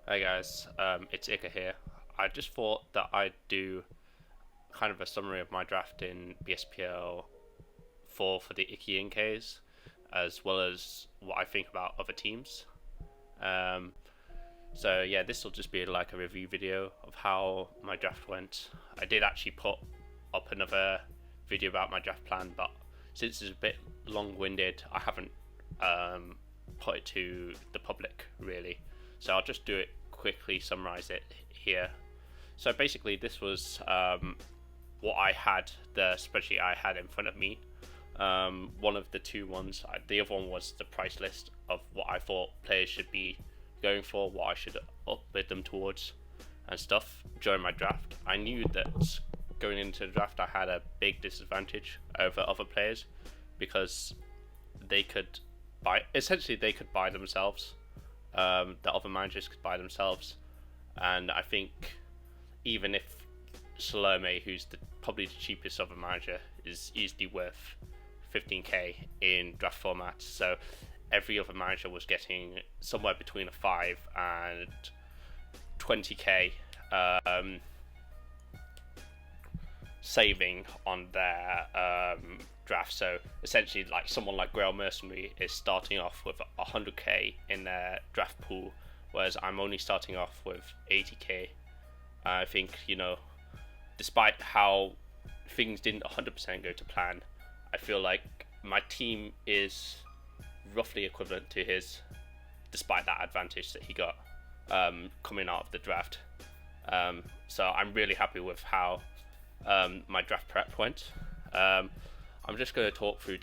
Hey guys, it's Ika here. I just thought that I'd do kind of a summary of my draft in BSPL 4 for the Icky Inkays, as well as what I think about other teams. Um, so yeah, this will just be like a review video of how my draft went. I did actually put up another video about my draft plan, but since it's a bit long-winded, I haven't um, put it to the public really. So I'll just do it quickly, summarize it here. So basically, this was what I had, the spreadsheet I had in front of me. One of the two ones, the other one was the price list of what I thought players should be going for, what I should upbid them towards, and stuff during my draft. I knew that going into the draft, I had a big disadvantage over other players because they could essentially they could buy themselves. The other managers could buy themselves, and I think even if Salome, who's probably the cheapest other manager, is easily worth 15k in draft format, so every other manager was getting somewhere between a 5 and 20k saving on their draft. So essentially, like someone like Grail Mercenary is starting off with 100k in their draft pool, whereas I'm only starting off with 80k. I think, despite how things didn't 100% go to plan, I feel like my team is roughly equivalent to his, despite that advantage that he got coming out of the draft. So I'm really happy with how my draft prep went. I'm just going to talk through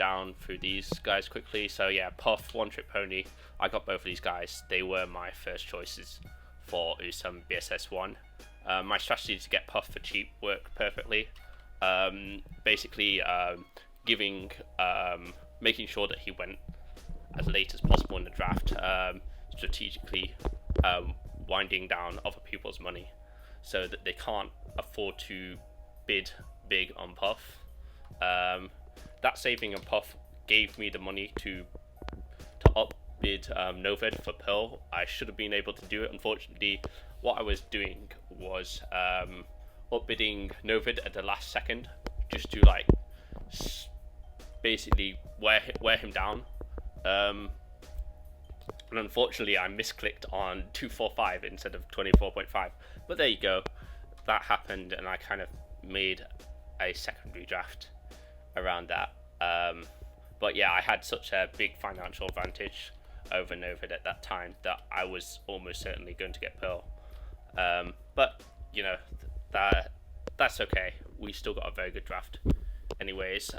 these guys quickly. So yeah, Puff, One Trick Pony. I got both of these guys. They were my first choices for USM BSS1. My strategy to get Puff for cheap worked perfectly. Basically, making sure that he went as late as possible in the draft. Strategically winding down other people's money so that they can't afford to bid big on Puff. That saving on Puff gave me the money to upbid Novid for Pearl. I should have been able to do it. Unfortunately, what I was doing was upbidding Novid at the last second, just to basically wear him down. And unfortunately, I misclicked on 245 instead of 24.5. But there you go. That happened, and I kind of made a secondary draft around that. But yeah, I had such a big financial advantage over Novid at that time that I was almost certainly going to get Pearl. But that's okay. We still got a very good draft, anyways.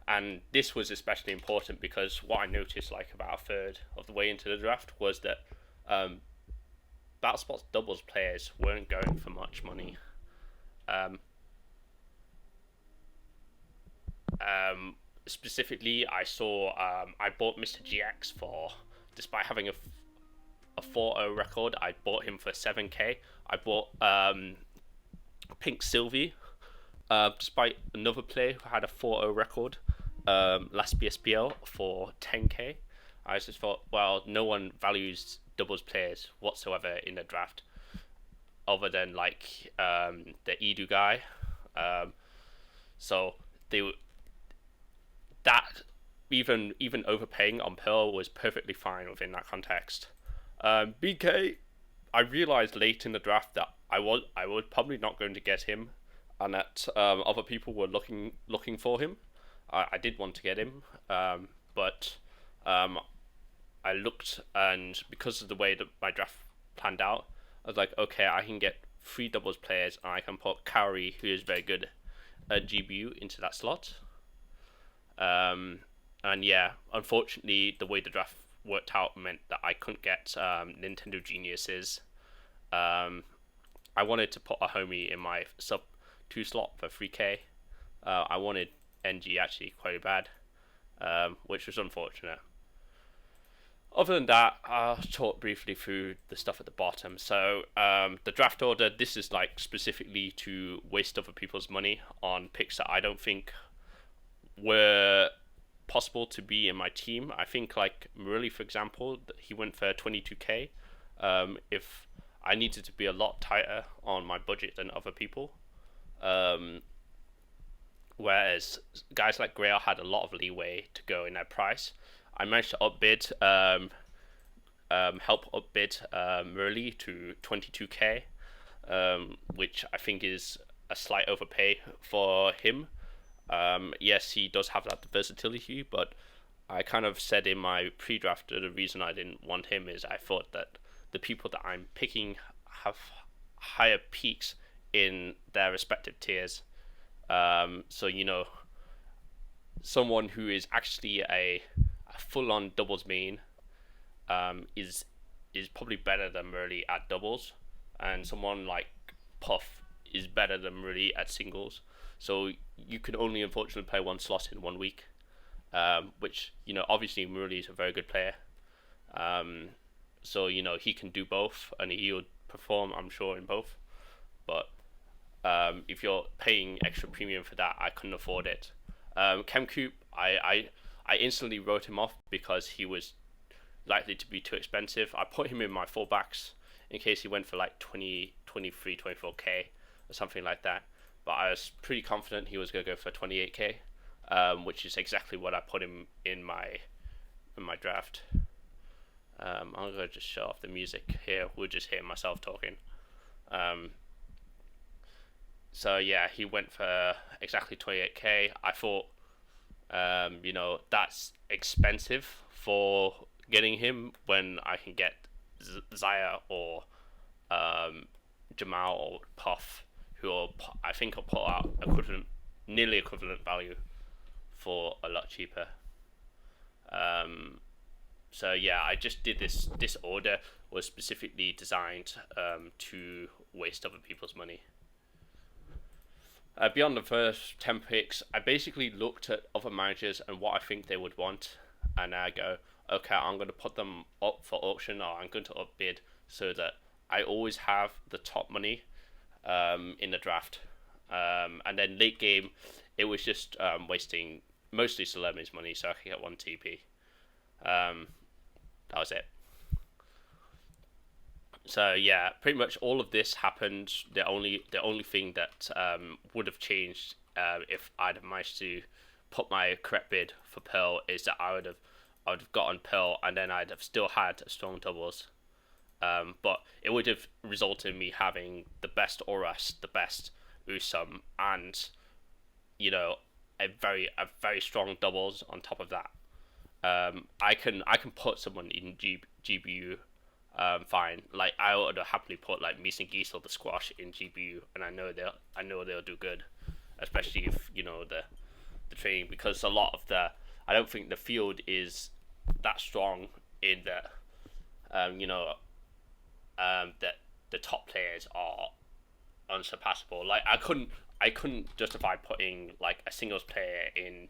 And this was especially important because what I noticed, like about a third of the way into the draft, was that BattleSpot's doubles players weren't going for much money. Specifically, I saw I bought Mr. GX for, despite having a 4-0 record, I bought him for 7k. I bought Pink Sylvie, despite another player who had a 4-0 record last BSPL for 10k. I just thought, well, no one values doubles players whatsoever in the draft, other than the Edu guy. So they that even overpaying on Pearl was perfectly fine within that context. BK, I realized late in the draft that I was probably not going to get him, and that other people were looking for him. I did want to get him, but I looked, and because of the way that my draft planned out, I was like, okay, I can get 3 doubles players, and I can put Kaori, who is very good at GBU, into that slot. And yeah, unfortunately, the way the draft worked out meant that I couldn't get Nintendo Geniuses. I wanted to put a homie in my sub 2 slot for 3k. I wanted NG actually quite bad, which was unfortunate. Other than that, I'll talk briefly through the stuff at the bottom. So the draft order, this is specifically to waste other people's money on picks that I don't think were possible to be in my team. I think Murali, for example, he went for 22k. if I needed to be a lot tighter on my budget than other people. Um, Whereas guys like Grail had a lot of leeway to go in their price. I managed to upbid, help upbid Merly to 22k, which I think is a slight overpay for him. Yes, he does have that versatility, but I kind of said in my pre-draft that the reason I didn't want him is I thought that the people that I'm picking have higher peaks in their respective tiers. So someone who is actually a full-on doubles main is probably better than Merly at doubles, and someone like Puff is better than Merly at singles. So you can only unfortunately play one slot in 1 week, which obviously Merly is a very good player. So he can do both, and he would perform, I'm sure, in both. But if you're paying extra premium for that, I couldn't afford it. Chemcoop, I instantly wrote him off because he was likely to be too expensive. I put him in my fullbacks in case he went for like 20, 23, 24k or something like that. But I was pretty confident he was going to go for 28k, which is exactly what I put him in my draft. I'm going to just shut off the music here. We'll just hear myself talking. So yeah, he went for exactly 28k. I thought, that's expensive for getting him when I can get Zaya or Jamal or Puff, who I think will put out nearly equivalent value for a lot cheaper. So yeah, I just did this. This order was specifically designed to waste other people's money. Beyond the first 10 picks, I basically looked at other managers and what I think they would want, and I go, okay, I'm going to put them up for auction, or I'm going to upbid so that I always have the top money in the draft. And then late game, it was just wasting mostly Salerme's money so I could get one TP. That was it. So yeah, pretty much all of this happened. The only thing that would have changed if I'd have managed to put my correct bid for Pearl is that I would have gotten Pearl, and then I'd have still had strong doubles. But it would have resulted in me having the best Oras, the best Usum, and a very strong doubles on top of that. I can put someone in GBU. Fine. Like I would happily put like Mies and Giesel the squash in GBU, and I know they'll do good, especially if the training, because a lot of I don't think the field is that strong in that that the top players are unsurpassable. Like I couldn't justify putting like a singles player in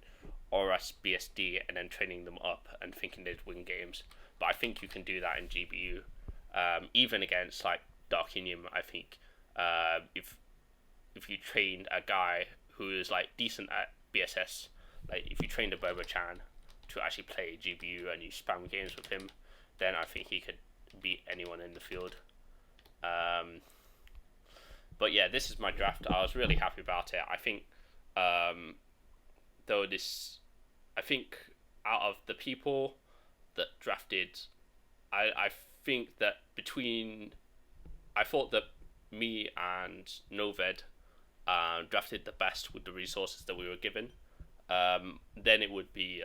Oras BSD and then training them up and thinking they'd win games. But I think you can do that in GBU, even against like Darkinium. I think if you trained a guy who is like decent at BSS, like if you trained a Bobo-chan to actually play GBU and you spam games with him, then I think he could beat anyone in the field. But yeah, this is my draft. I was really happy about it. I think, I think out of the people that drafted, I think that I thought that me and Noved drafted the best with the resources that we were given. Then it would be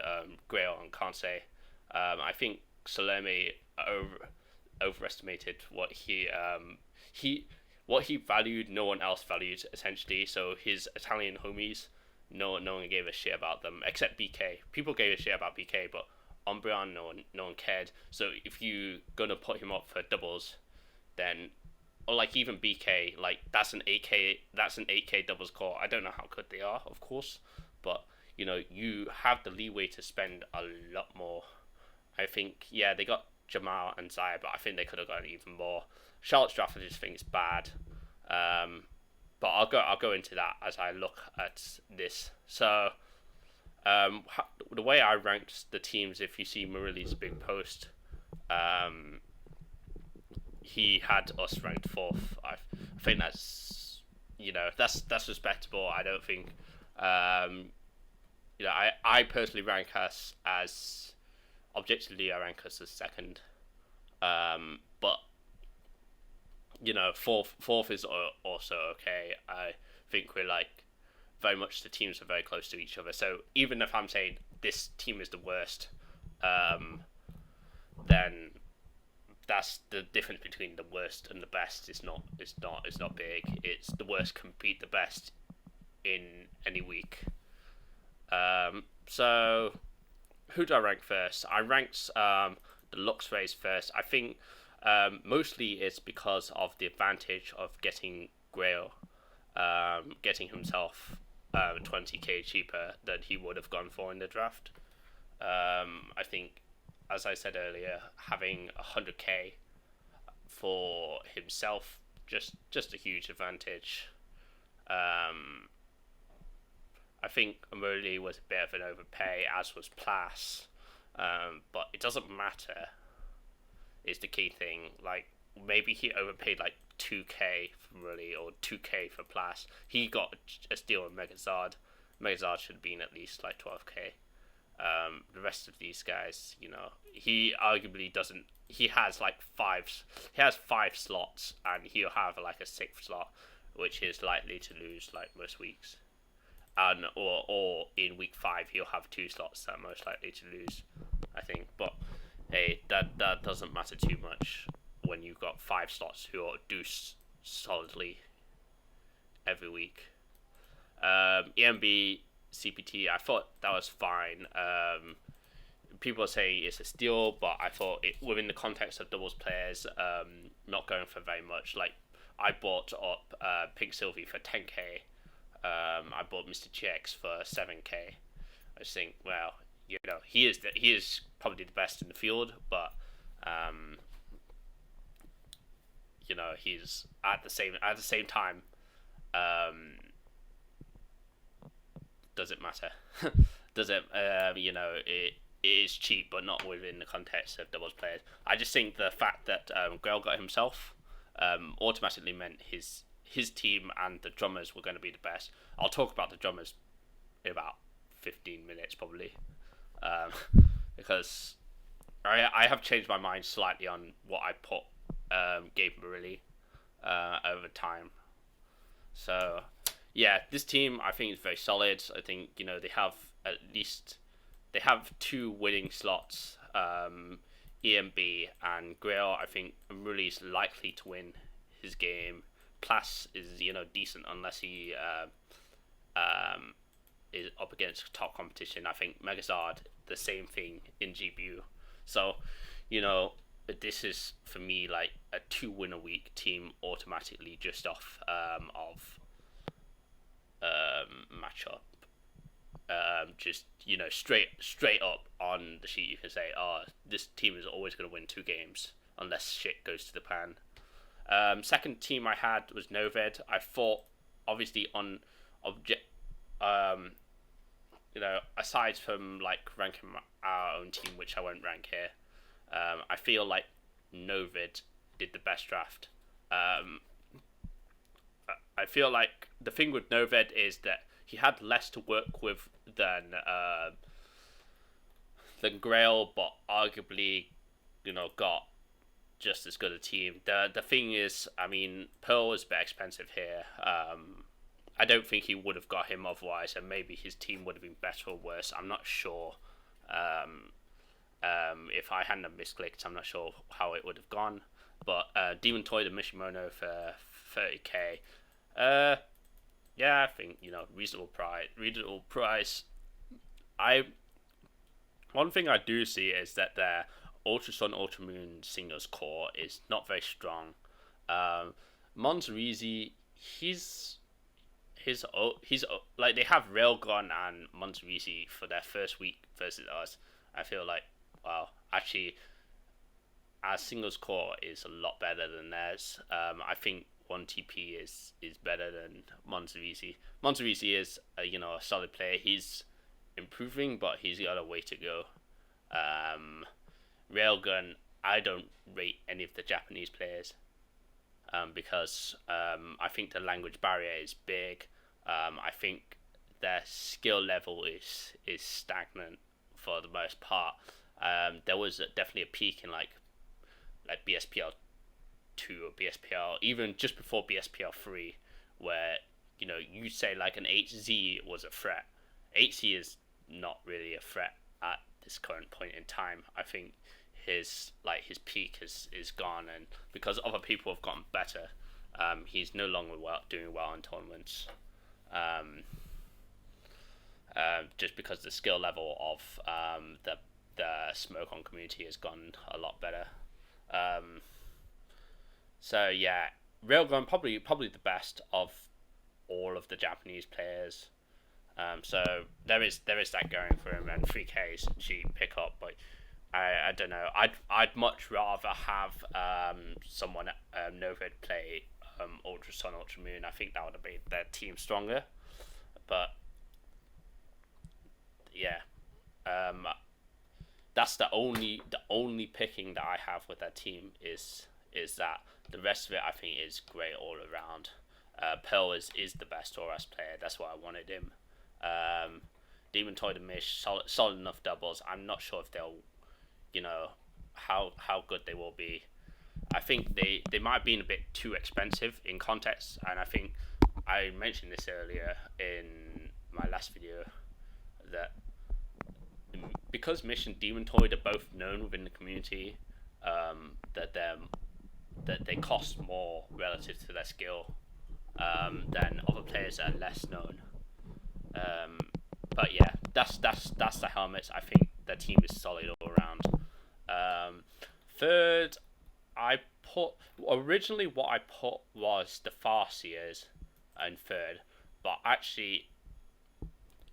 Grail and Kansei. I think Salome overestimated what he valued. No one else valued, essentially. So his Italian homies, no one gave a shit about them except BK. People gave a shit about BK, but Umbreon, no one cared. So if you gonna put him up for doubles, then, or like even BK, like that's an 8k doubles core. I don't know how good they are, of course, but you have the leeway to spend a lot more. I think they got Jamal and Zaya, but I think they could have gotten even more. Charlotte's draft, I just think it's bad. But I'll go into that as I look at this. So the way I ranked the teams, if you see Marili's big post, he had us ranked fourth. I think that's that's respectable. I don't think um, I personally rank us as objectively I rank us as second. But fourth is also okay. I think we're like very much the teams are very close to each other. So even if I'm saying this team is the worst, um, then that's the difference between the worst and the best. It's not big. It's the worst can beat the best in any week. So who do I rank first? I ranked the Luxrays first. I think mostly it's because of the advantage of getting Grail, getting himself 20k cheaper than he would have gone for in the draft. I think, as I said earlier, having 100k for himself just a huge advantage. I think Amoli was a bit of an overpay, as was Plas, but it doesn't matter. Is the key thing. Like maybe he overpaid like 2k for Amoli or 2k for Plas. He got a steal on Megazard. Megazard should have been at least like 12k. The rest of these guys, he arguably doesn't. He has like five. He has 5 slots, and he'll have like a 6th slot, which is likely to lose like most weeks. And or in week 5 he'll have 2 slots that are most likely to lose, I think. But hey, that doesn't matter too much when you've got 5 slots who do solidly every week. EMB CPT, I thought that was fine. People say it's a steal, but I thought it within the context of doubles players, not going for very much. Like I bought up Pink Sylvie for 10k. I bought Mr. GX for 7k. I just think, well, he is probably the best in the field, but he's at the same time. Does it matter? Does it? It is cheap, but not within the context of doubles players. I just think the fact that Grail got himself automatically meant his team and the drummers were going to be the best. I'll talk about the drummers in about 15 minutes probably, because I have changed my mind slightly on what I put Gabe Marilli over time. So yeah, this team I think is very solid. I think they have 2 winning slots. EMB and Grail. I think Marilli is likely to win his game. Plas is decent unless he is up against top competition. I think Megazard the same thing in GPU. So this is for me like a 2-win a week team automatically just off of matchup. Just straight up on the sheet you can say, this team is always going to win 2 games unless shit goes to the pan. Second team I had was Noved. I thought, obviously, on aside from like ranking our own team, which I won't rank here, I feel like Noved did the best draft. I feel like the thing with Noved is that he had less to work with than Grail, but arguably, got just as good a team. The thing is, I mean, Pearl is a bit expensive here. I don't think he would have got him otherwise, and maybe his team would have been better or worse. I'm not sure. If I hadn't misclicked, I'm not sure how it would have gone. But Demon Toy and Mishimono for 30k. Yeah, I think reasonable price. One thing I do see is that their Ultra Sun Ultra Moon singles core is not very strong. Monzerizi, he's like they have Railgun and Monzerizi for their first week versus us. I feel like, wow, actually, our singles core is a lot better than theirs. I think 1TP is better than Monzerizi. Monzerizi is a solid player. He's improving, but he's got a way to go. Railgun, I don't rate any of the Japanese players, because I think the language barrier is big. I think their skill level is stagnant for the most part. There was definitely a peak in like BSPL 2 or BSPL, even just before BSPL 3, where you say like an HZ was a threat. HZ is not really a threat at this current point in time. I think his peak is gone, and because other people have gotten better, he's no longer doing well in tournaments. Um, just because the skill level of the smoke on community has gone a lot better. Um, so yeah, Railgun probably the best of all of the Japanese players. So there is that going for him, and 3K is a cheap pickup, but I don't know. I'd much rather have someone Novid play Ultra Sun, Ultra Moon. I think that would have made their team stronger. But yeah, um, that's the only picking that I have with that team is that. The rest of it I think is great all around. Pearl is the best Oras player. That's why I wanted him. Demon Toy and Mish, solid enough doubles. I'm not sure if they'll, how good they will be. I think they might have been a bit too expensive in context, and I think I mentioned this earlier in my last video that because Mish and Demon Toy are both known within the community, that they cost more relative to their skill than other players that are less known. But yeah, that's the helmets. I think the team is solid all around. Third, I put originally what I put was the Farseers in third, but actually,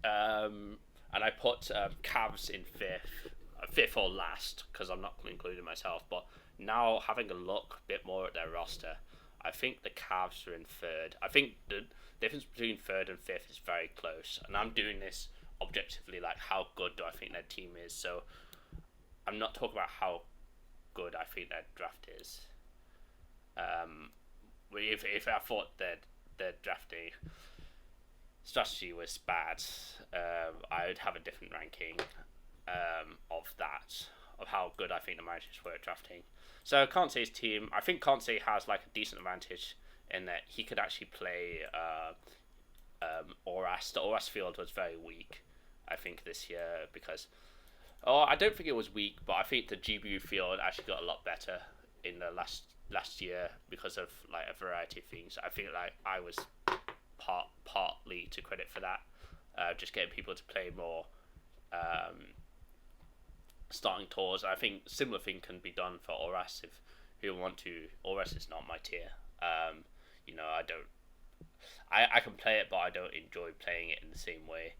and I put Cavs in fifth or last because I'm not including myself. But now having a look a bit more at their roster, I think the Cavs are in third. I think the difference between third and fifth is very close, and I'm doing this objectively, like how good do I think their team is. So I'm not talking about how good I think their draft is. If I thought that their drafting strategy was bad, I would have a different ranking of how good I think the managers were at drafting. So Kansei's team, I think Kansei has like a decent advantage in that he could actually play Oras. The Oras field was very weak, I think, this year because I don't think it was weak, but I think the GBU field actually got a lot better in the last year because of like a variety of things. I feel like I was partly to credit for that, just getting people to play more starting tours. I think similar thing can be done for Oras if you want to. Oras is not my tier. I don't. I can play it, but I don't enjoy playing it in the same way.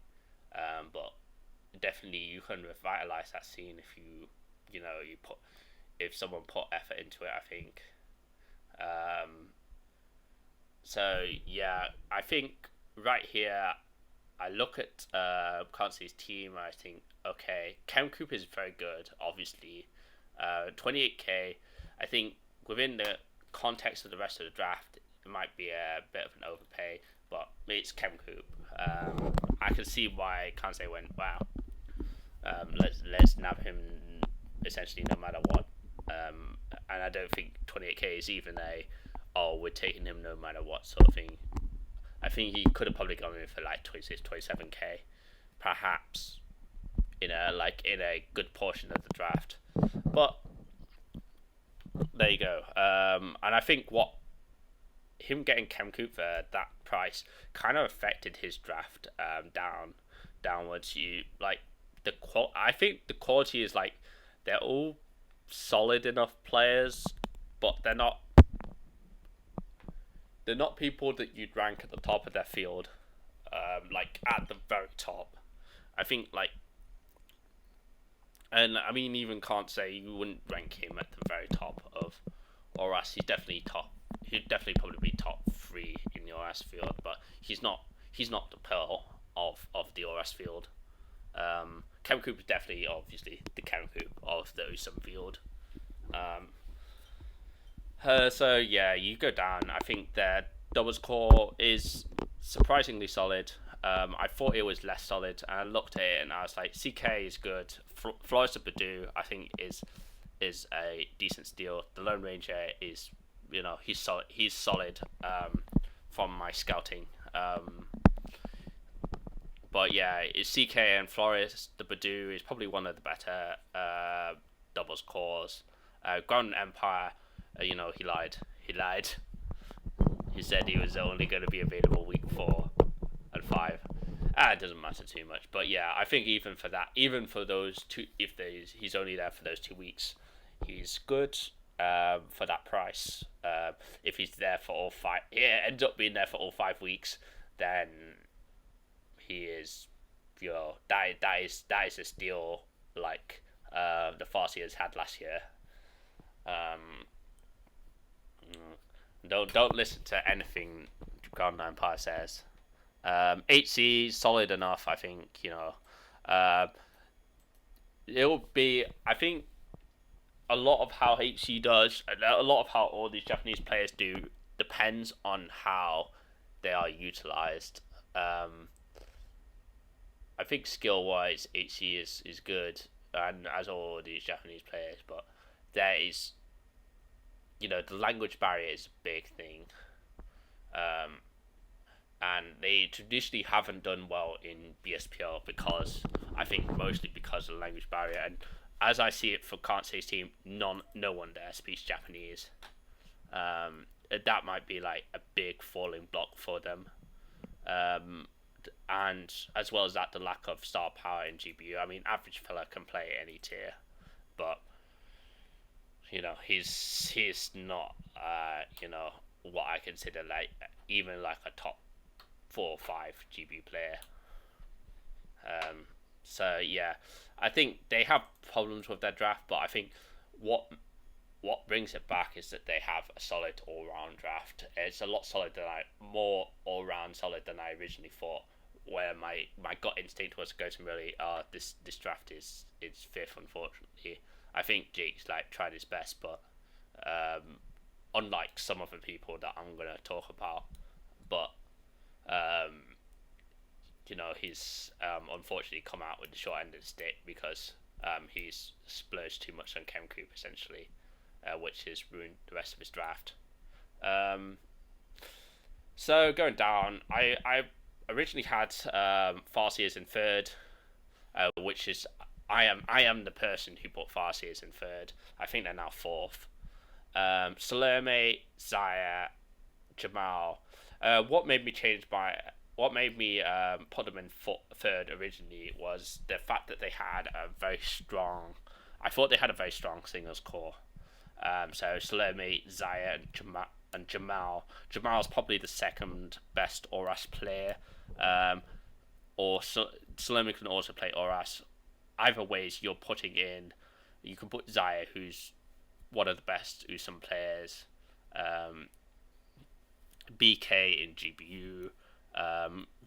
But definitely you can revitalize that scene if if someone put effort into it, I think. So yeah, I think right here I look at Kansei's team and I think, okay, Chemcoop is very good, obviously. 28k, I think within the context of the rest of the draft, it might be a bit of an overpay, but it's Chemcoop. I can see why Kansei went, wow, let's nab him essentially no matter what. And I don't think 28k is even we're taking him no matter what sort of thing. I think he could have probably gone in for like 26, 27k, perhaps in a good portion of the draft. But there you go. And I think what him getting Chemcoop for that price kind of affected his draft downwards. I think the quality is like they're all solid enough players, but they're not people that you'd rank at the top of their field, like at the very top. I think and I mean even can't say you wouldn't rank him at the very top of Oras. He's definitely top. He'd definitely probably be top 3 in the Oras field, but he's not the Pearl of the Oras field. Chemcoop is definitely obviously the Chemcoop of the Usum field. Um, so yeah, you go down. I think their doubles core is surprisingly solid. I thought it was less solid, and I looked at it and I was like, CK is good. Flores of Badu, I think is a decent steal. The Lone Ranger is, he's solid. He's solid from my scouting. But yeah, it's CK and Flores. The Badu is probably one of the better doubles cores. Grand Empire, he lied. He lied. He said he was only going to be available week 4 and 5. It doesn't matter too much, but yeah, I think even for that, even for those two, if he's only there for those 2 weeks, he's good for that price. If he's there for all 5, yeah, ends up being there for all 5 weeks, then he is, that is a steal like the Farseers had last year. Um, don't listen to anything Golden Empire says. 8C solid enough, I think. Uh, it'll be. I think a lot of how HC does, a lot of how all these Japanese players do, depends on how they are utilized. I think skill wise, HC is good, and as all these Japanese players, but there is, the language barrier is a big thing. Um, and they traditionally haven't done well in BSPL because I think mostly because of the language barrier. And as I see it for Kansei's team, no one there speaks Japanese. That might be like a big falling block for them. And as well as that, the lack of star power in GBU. I mean, average fella can play any tier, but he's not what I consider like even like a top 4 or 5 GB player. So yeah, I think they have problems with their draft, but I think what brings it back is that they have a solid all round draft. It's a lot more all round solid than I originally thought. Where my gut instinct was to go to really, this draft is fifth, unfortunately. I think Jake's like tried his best, but unlike some of the people that I'm gonna talk about, but he's unfortunately come out with the short end of the stick because he's splurged too much on Chem Creep essentially, which has ruined the rest of his draft. So going down, I originally had Farseers in third, which is I am the person who put Farseers in third. I think they're now fourth. Salome, Zaya, Jamal. What made me put them in third originally was the fact that they had a very strong. I thought they had a very strong singles core. So Salome, Zaya, and Jamal. Jamal's probably the second best Oras player. Salome can also play Oras. Either ways, you're putting in. You can put Zaya, who's one of the best Usum players. BK in GBU,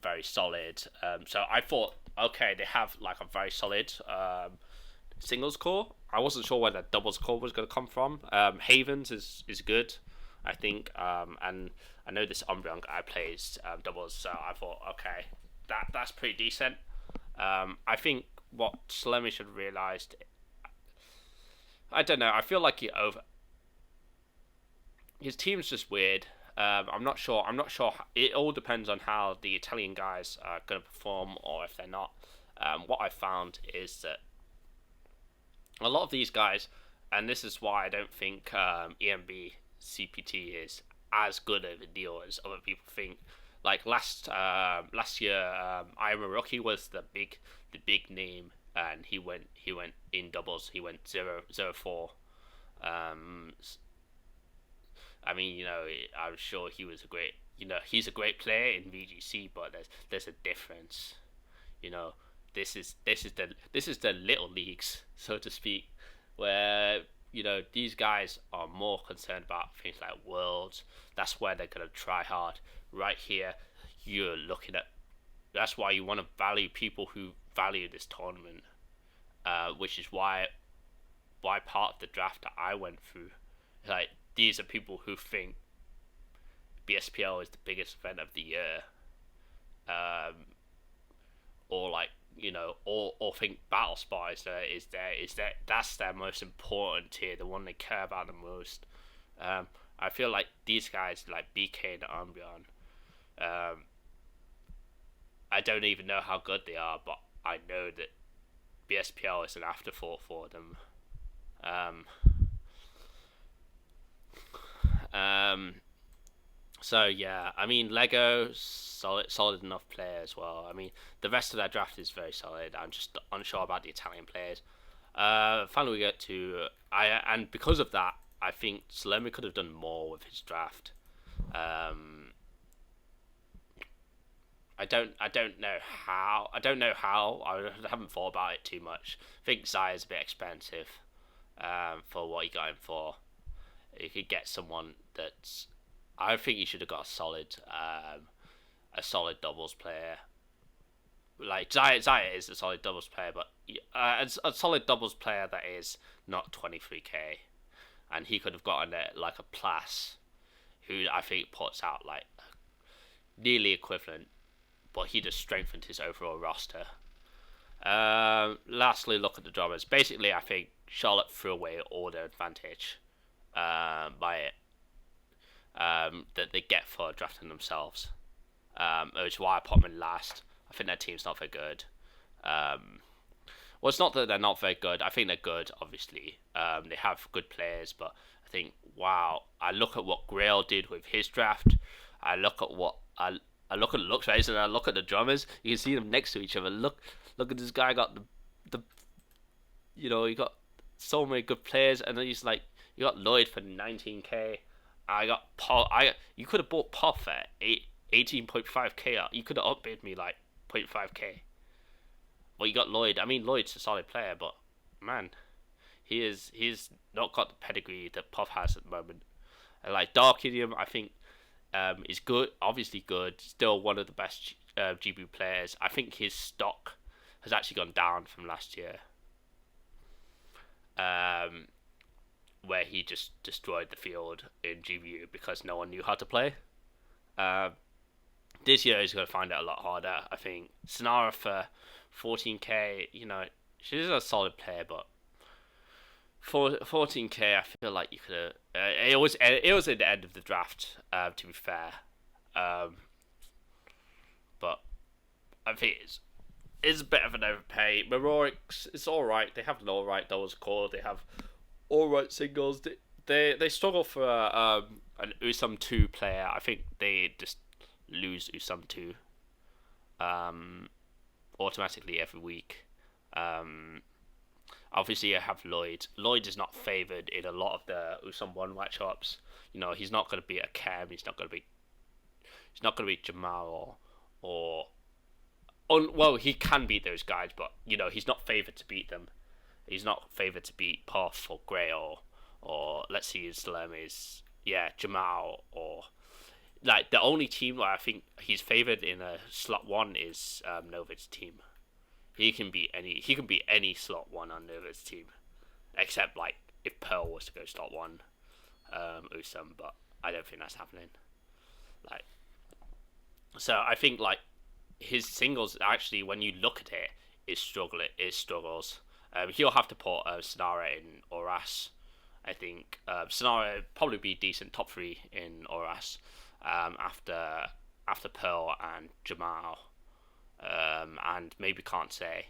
very solid. So I thought, okay, they have like a very solid singles core. I wasn't sure where that doubles core was going to come from. Havens is good, I think, and I know this Umbreon guy plays doubles, so I thought, okay, that's pretty decent. I think what Salome should have realised, I don't know, I feel like his team's just weird. I'm not sure. It all depends on how the Italian guys are going to perform, or if they're not. What I found is that a lot of these guys, and this is why I don't think EMB CPT is as good of a deal as other people think. Like last year, I am a Rookie was the big name, and he went in doubles. He went 0-4. I mean, I'm sure he was he's a great player in VGC, but there's a difference. This is the little leagues, so to speak, where these guys are more concerned about things like worlds. That's where they're gonna try hard. Right here, you're looking at. That's why you want to value people who value this tournament, which is why. why part of the draft that I went through, like these are people who think BSPL is the biggest event of the year, um, or like or think Battle Spot is that's their most important tier, the one they care about the most. Um, I feel like these guys like BK and Umbreon, um, I don't even know how good they are, but I know that BSPL is an afterthought for them. Um, um, so yeah, I mean Lego solid enough player as well. I mean the rest of their draft is very solid. I'm just unsure about the Italian players. Finally we get to and because of that, I think Salome could have done more with his draft. Um, I don't know how. I haven't thought about it too much. I think Zaya's a bit expensive for what he got him for. You could get someone that's. I think you should have got a solid doubles player. Like Zaya is a solid doubles player, but a solid doubles player that is not 23k, and he could have gotten like a plus, who I think puts out like nearly equivalent, but he just strengthened his overall roster. Lastly, look at the drummers. Basically, I think Charlotte threw away all their advantage by it that they get for drafting themselves. Which is why I put them in last. I think their team's not very good. Well, it's not that they're not very good. I think they're good, obviously. They have good players, but I think, wow, I look at what Grail did with his draft. I look at I look at the Luxrays and I look at the drummers. You can see them next to each other. Look at this guy got the he got so many good players, and then he's like you got Lloyd for 19k. I got Paul. You could have bought Puff at 18.5k. You could have upbid me like 0.5k. Well, you got Lloyd. I mean, Lloyd's a solid player, but man, he's not got the pedigree that Puff has at the moment. And like Dark Idiom, I think is good. Obviously good. Still one of the best GBU players. I think his stock has actually gone down from last year. Where he just destroyed the field in GBU because no one knew how to play. This year he's going to find it a lot harder. I think Sonara for 14k, she's a solid player, but for 14k, I feel like you could have. It was at the end of the draft, to be fair, but I think it's a bit of an overpay. Marorix, it's all right. They have low right doubles core. They have all right singles. They struggle for an Usum 2 player. I think they just lose Usum 2 automatically every week. Obviously, you have Lloyd. Lloyd is not favoured in a lot of the Usum 1 matchups. He's not going to be a Cam. He's not going to be Jamal well, he can beat those guys, but he's not favoured to beat them. He's not favoured to beat Puff or Grey or let's see his Salamis, Jamal, or like the only team where I think he's favoured in a slot 1 is Novid's team. He can beat any slot 1 on Novid's team, except like if Pearl was to go slot 1, Usum, but I don't think that's happening. Like, so I think like his singles actually, when you look at it, is struggles. He'll have to put Sonara in Oras. I think Sonara probably be decent top 3 in Oras after Pearl and Jamal, and maybe can't say.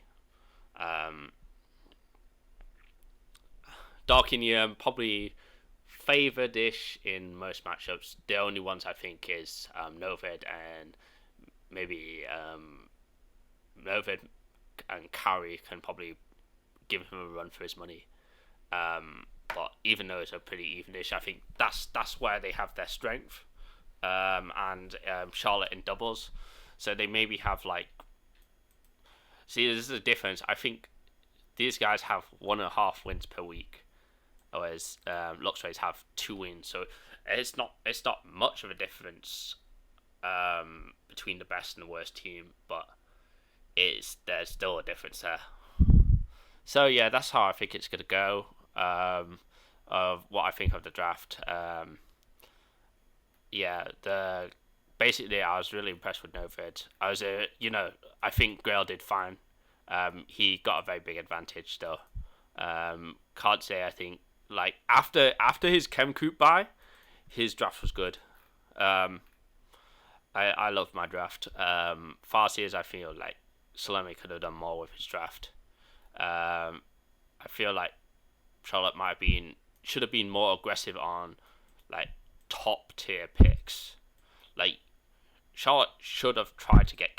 Darkinium probably favoured-ish in most matchups. The only ones I think is Novid and maybe Novid and Carry can probably give him a run for his money. But even though it's a pretty evenish, I think that's where they have their strength. And Charlotte in doubles, so they maybe have like. See, this is the difference. I think these guys have 1.5 wins per week, whereas Luxrays have 2 wins. So it's not much of a difference between the best and the worst team, but there's still a difference there. So yeah, that's how I think it's gonna go. of what I think of the draft. Yeah, the basically I was really impressed with Novid. I think Grail did fine. He got a very big advantage though. Can't say I think like after his Chem Coop buy, his draft was good. Um, I love my draft. Farseers, I feel like Salemi could have done more with his draft. I feel like Charlotte might have been should have been more aggressive on like top tier picks. Like Charlotte should have tried to get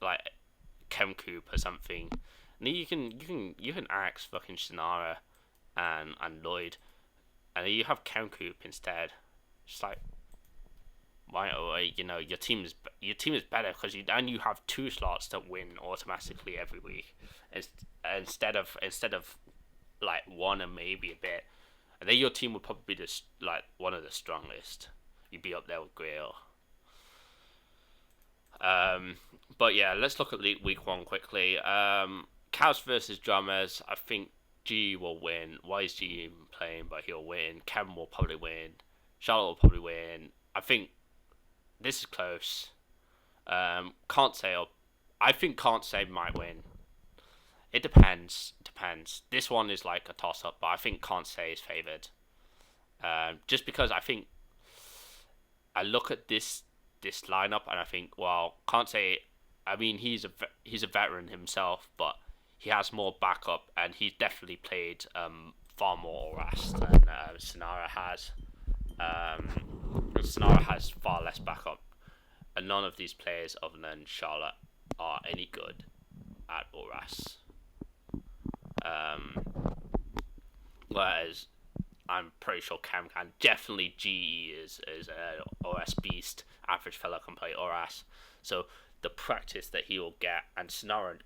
like Chem Coop or something. And then you can axe fucking Shannara and Lloyd, and then you have Chem Coop instead. Just like why your team is better because you have two slots that win automatically every week, instead of like one and maybe a bit, and then your team would probably be like one of the strongest. You'd be up there with Grail. But yeah, let's look at week one quickly. Cavs versus Drummers. I think G will win. Why is G playing? But he'll win. Kevin will probably win. Charlotte will probably win. I think this is close. Can't say. I think Can't Say might win. It depends. Depends. This one is like a toss up, but I think Can't Say is favored. Just because I think I look at this lineup and I think, well, Can't Say. I mean, he's a veteran himself, but he has more backup, and he's definitely played far more Oras than Sonara has. Sonara has far less backup, and none of these players other than Charlotte are any good at Oras. Whereas I'm pretty sure Cam can. Definitely GE is an OS beast. Average fella can play Oras. So the practice that he will get, and Sonara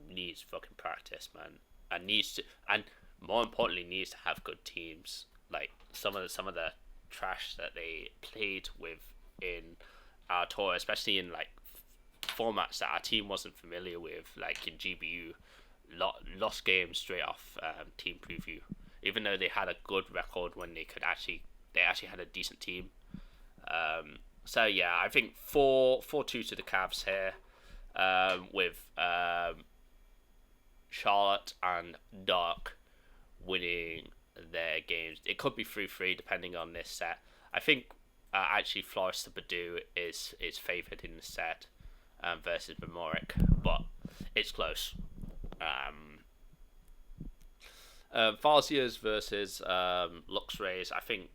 needs fucking practice, man, and more importantly needs to have good teams. Like some of the trash that they played with in our tour, especially in like formats that our team wasn't familiar with, like in GBU, lost games straight off team preview, even though they had a good record when they actually had a decent team. So yeah, I think 4-2 to the Cavs here, with Charlotte and Dark winning their games. It could be 3-3 depending on this set. I think actually Flores to Badu is favoured in the set versus Bemoric, but it's close. Farseers versus Luxrays. I think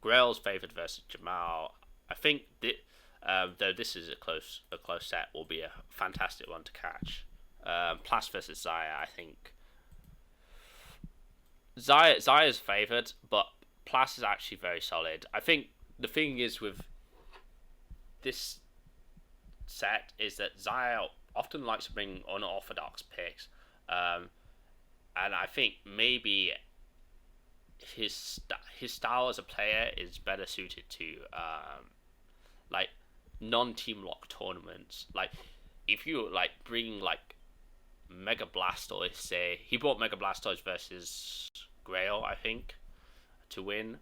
Grail's favoured versus Jamal. I think though this is a close set, will be a fantastic one to catch. Plas versus Zaya. I think Zaya's favoured, but Plas is actually very solid. I think the thing is with this set is that Zaya often likes to bring unorthodox picks, and I think maybe his style as a player is better suited to like non-team lock tournaments. Like if you like bring like Mega Blastoise, say he brought Mega Blastoise versus Grail, I think, to win.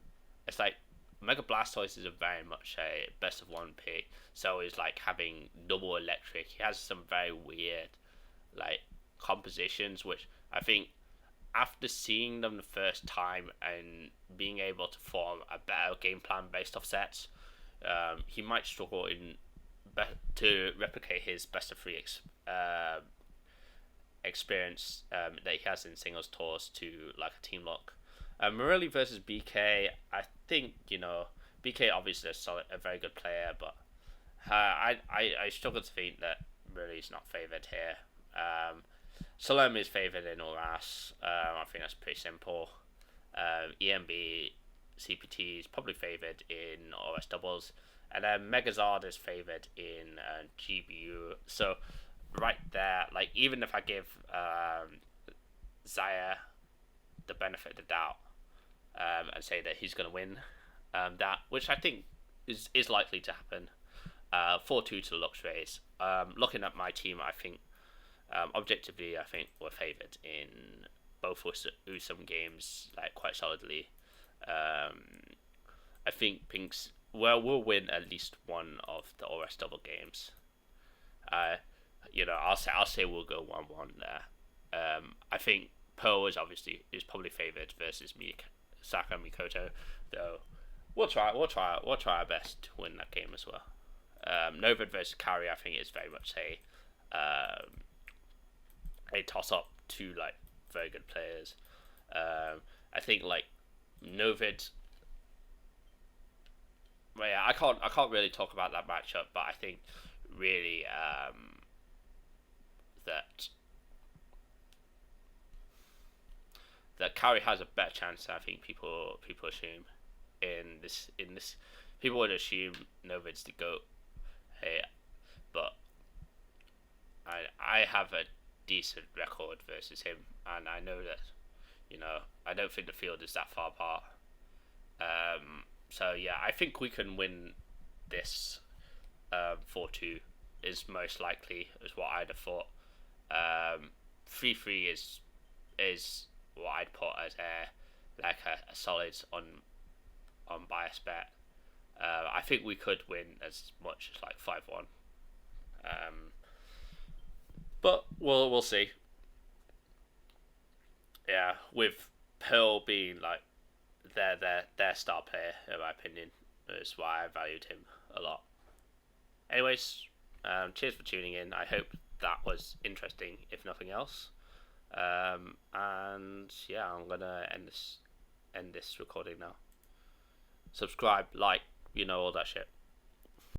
It's like Mega Blastoise is a very much a best of one pick, so he's like having double electric. He has some very weird like compositions, which I think after seeing them the first time and being able to form a better game plan based off sets, he might struggle to replicate his best of three experience that he has in singles tours to like a team lock. Morelli versus BK. I think BK obviously a very good player, but I struggle to think that Morelli's not favoured here. Salome is favoured in Oras. I think that's pretty simple. EMB CPT is probably favoured in OS doubles, and then Megazard is favoured in GBU. So right there, like even if I give Zaya the benefit of the doubt and say that he's going to win that, which I think is likely to happen, 4-2 to the Luxrays. Looking at my team, I think objectively, I think we're favoured in both of us lose some games like quite solidly. I think Pink's we'll win at least one of the all rest double games. Uh, I'll say we'll go 1-1 there. I think Pearl is probably favoured versus Saka and Mikoto, though. We'll try our best to win that game as well. Novid versus Carry, I think, is very much a toss up to like very good players. I think like Novid. Well, yeah, I can't really talk about that matchup, but I think really that Carry has a better chance than I think people assume. In this, people would assume Novid's the GOAT here, but I have a decent record versus him, and I know that I don't think the field is that far apart. So yeah, I think we can win this 4-2 is most likely, is what I'd have thought. 3-3 is what I'd put as a solid on bias bet. I think we could win as much as like 5-1. But we'll see. Yeah, with Pearl being like their star player, in my opinion, is why I valued him a lot. Anyways, cheers for tuning in. I hope that was interesting, if nothing else. And yeah, I'm gonna end this recording now. Subscribe, like, all that shit.